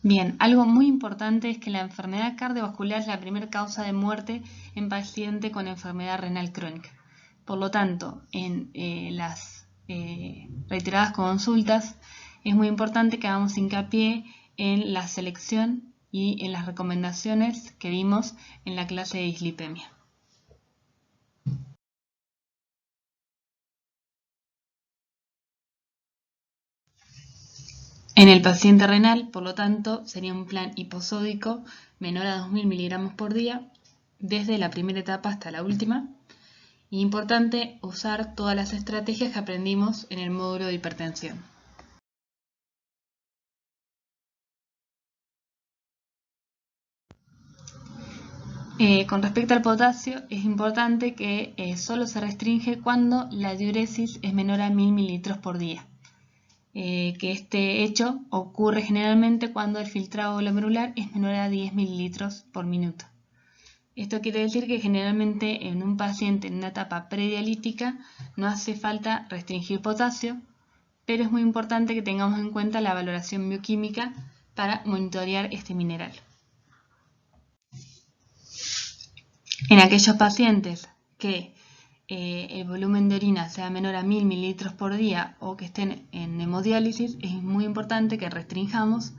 Bien, algo muy importante es que la enfermedad cardiovascular es la primera causa de muerte en paciente con enfermedad renal crónica. Por lo tanto, en las reiteradas consultas es muy importante que hagamos hincapié en la selección y en las recomendaciones que vimos en la clase de dislipemia. En el paciente renal, por lo tanto, sería un plan hiposódico menor a 2.000 miligramos por día desde la primera etapa hasta la última. Y importante usar todas las estrategias que aprendimos en el módulo de hipertensión. Con respecto al potasio, es importante que solo se restringe cuando la diuresis es menor a 1.000 mililitros por día. Que este hecho ocurre generalmente cuando el filtrado glomerular es menor a 10 mililitros por minuto. Esto quiere decir que generalmente en un paciente en una etapa predialítica no hace falta restringir potasio, pero es muy importante que tengamos en cuenta la valoración bioquímica para monitorear este mineral. En aquellos pacientes que el volumen de orina sea menor a 1.000 mililitros por día o que estén en hemodiálisis, es muy importante que restringamos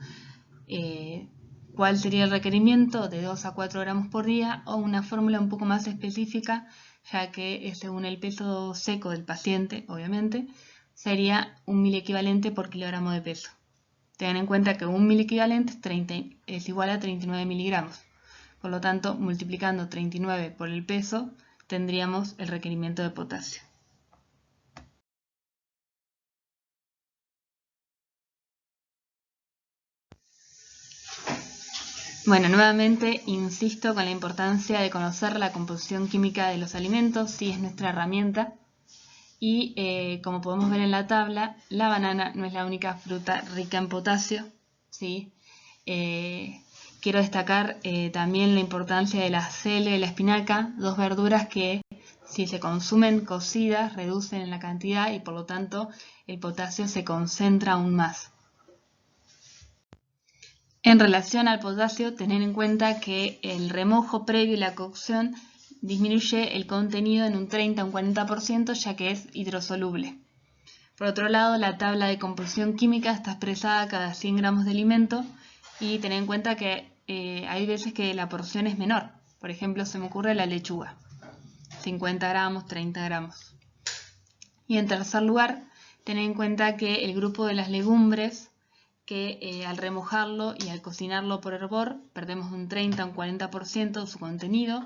cuál sería el requerimiento de 2 a 4 gramos por día o una fórmula un poco más específica, ya que según el peso seco del paciente, obviamente, sería 1 miliequivalente por kilogramo de peso. Tengan en cuenta que 1 miliequivalente es igual a 39 miligramos. Por lo tanto, multiplicando 39 por el peso, tendríamos el requerimiento de potasio. Bueno, nuevamente insisto con la importancia de conocer la composición química de los alimentos, sí es nuestra herramienta. Y como podemos ver en la tabla, la banana no es la única fruta rica en potasio, ¿sí? Quiero destacar también la importancia de la cele y la espinaca, dos verduras que si se consumen cocidas reducen en la cantidad y por lo tanto el potasio se concentra aún más. En relación al potasio, tener en cuenta que el remojo previo y la cocción disminuye el contenido en un 30 o un 40% ya que es hidrosoluble. Por otro lado, la tabla de composición química está expresada cada 100 gramos de alimento y tener en cuenta que hay veces que la porción es menor. Por ejemplo, se me ocurre la lechuga, 50 gramos, 30 gramos. Y en tercer lugar, tener en cuenta que el grupo de las legumbres, que al remojarlo y al cocinarlo por hervor, perdemos un 30 o un 40% de su contenido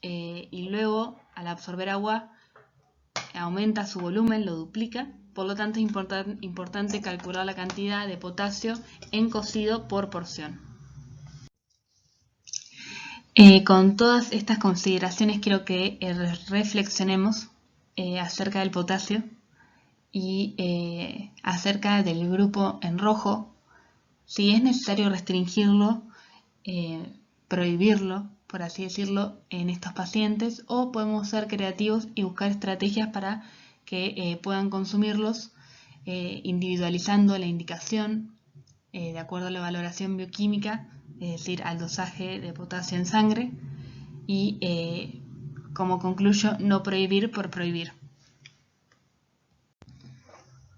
y luego al absorber agua aumenta su volumen, lo duplica. Por lo tanto, es importante calcular la cantidad de potasio en cocido por porción. Con todas estas consideraciones quiero que reflexionemos acerca del potasio y acerca del grupo en rojo, si es necesario restringirlo, prohibirlo, por así decirlo, en estos pacientes, o podemos ser creativos y buscar estrategias para que puedan consumirlos, individualizando la indicación de acuerdo a la valoración bioquímica, es decir, al dosaje de potasio en sangre, y como concluyo, no prohibir por prohibir.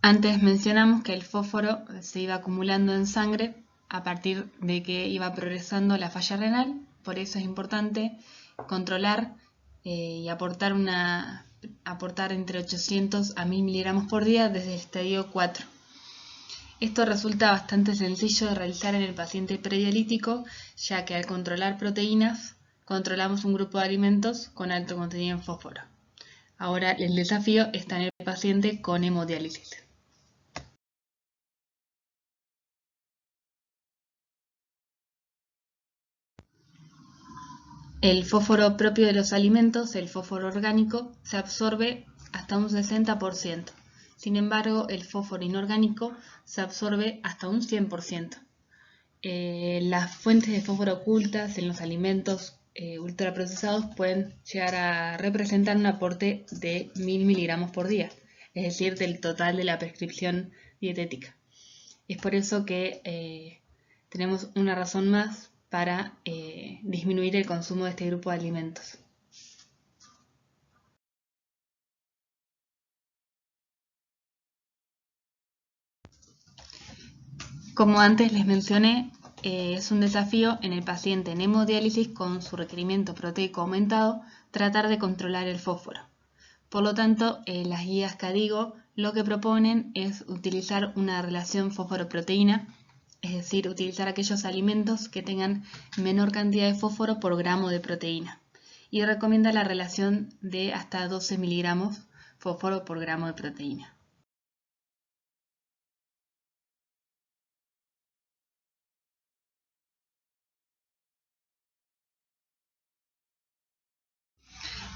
Antes mencionamos que el fósforo se iba acumulando en sangre a partir de que iba progresando la falla renal, por eso es importante controlar y aportar entre 800 a 1.000 miligramos por día desde el estadio 4. Esto resulta bastante sencillo de realizar en el paciente predialítico, ya que al controlar proteínas, controlamos un grupo de alimentos con alto contenido en fósforo. Ahora el desafío está en el paciente con hemodiálisis. El fósforo propio de los alimentos, el fósforo orgánico, se absorbe hasta un 60%. Sin embargo, el fósforo inorgánico se absorbe hasta un 100%. Las fuentes de fósforo ocultas en los alimentos ultraprocesados pueden llegar a representar un aporte de 1.000 miligramos por día, es decir, del total de la prescripción dietética. Es por eso que tenemos una razón más para disminuir el consumo de este grupo de alimentos. Como antes les mencioné, es un desafío en el paciente en hemodiálisis con su requerimiento proteico aumentado tratar de controlar el fósforo. Por lo tanto, las guías KDIGO lo que proponen es utilizar una relación fósforo-proteína, es decir, utilizar aquellos alimentos que tengan menor cantidad de fósforo por gramo de proteína. Y recomienda la relación de hasta 12 miligramos fósforo por gramo de proteína.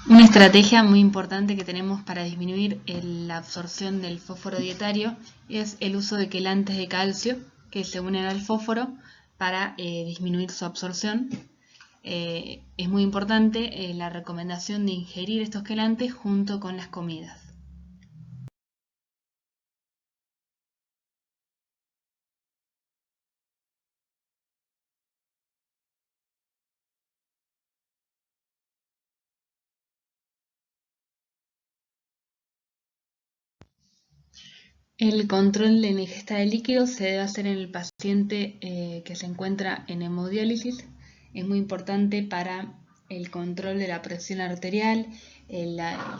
Una estrategia muy importante que tenemos para disminuir la absorción del fósforo dietario es el uso de quelantes de calcio que se unen al fósforo para disminuir su absorción. Es muy importante la recomendación de ingerir estos quelantes junto con las comidas. El control de la ingesta de líquidos se debe hacer en el paciente que se encuentra en hemodiálisis. Es muy importante para el control de la presión arterial, el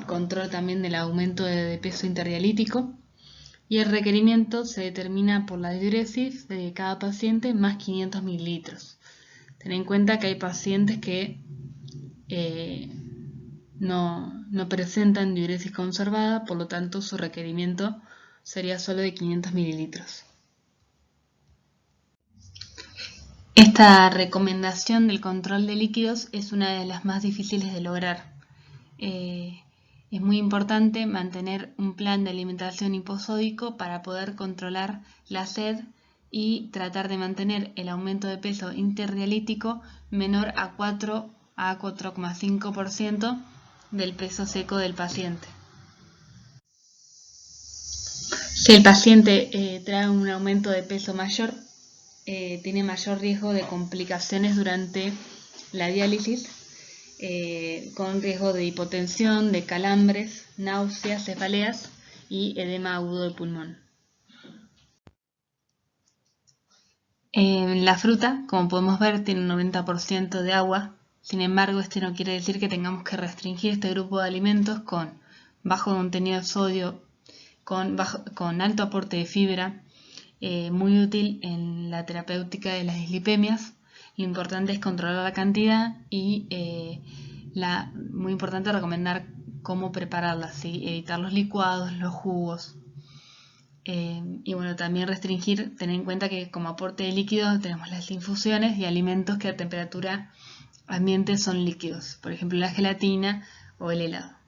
control también del aumento de peso interdialítico. Y el requerimiento se determina por la diuresis de cada paciente más 500 mililitros. Ten en cuenta que hay pacientes que no presentan diuresis conservada, por lo tanto su requerimiento sería solo de 500 mililitros. Esta recomendación del control de líquidos es una de las más difíciles de lograr. Es muy importante mantener un plan de alimentación hiposódico para poder controlar la sed y tratar de mantener el aumento de peso interdialítico menor a 4 a 4,5% del peso seco del paciente. Si el paciente trae un aumento de peso mayor, tiene mayor riesgo de complicaciones durante la diálisis, con riesgo de hipotensión, de calambres, náuseas, cefaleas y edema agudo de pulmón. La fruta, como podemos ver, tiene un 90% de agua. Sin embargo, este no quiere decir que tengamos que restringir este grupo de alimentos con bajo contenido de sodio, con alto aporte de fibra, muy útil en la terapéutica de las dislipemias. Lo importante es controlar la cantidad y muy importante recomendar cómo prepararla, ¿sí? Evitar los licuados, los jugos. Y bueno, también restringir, tener en cuenta que como aporte de líquidos tenemos las infusiones y alimentos que a temperatura ambiente son líquidos, por ejemplo la gelatina o el helado.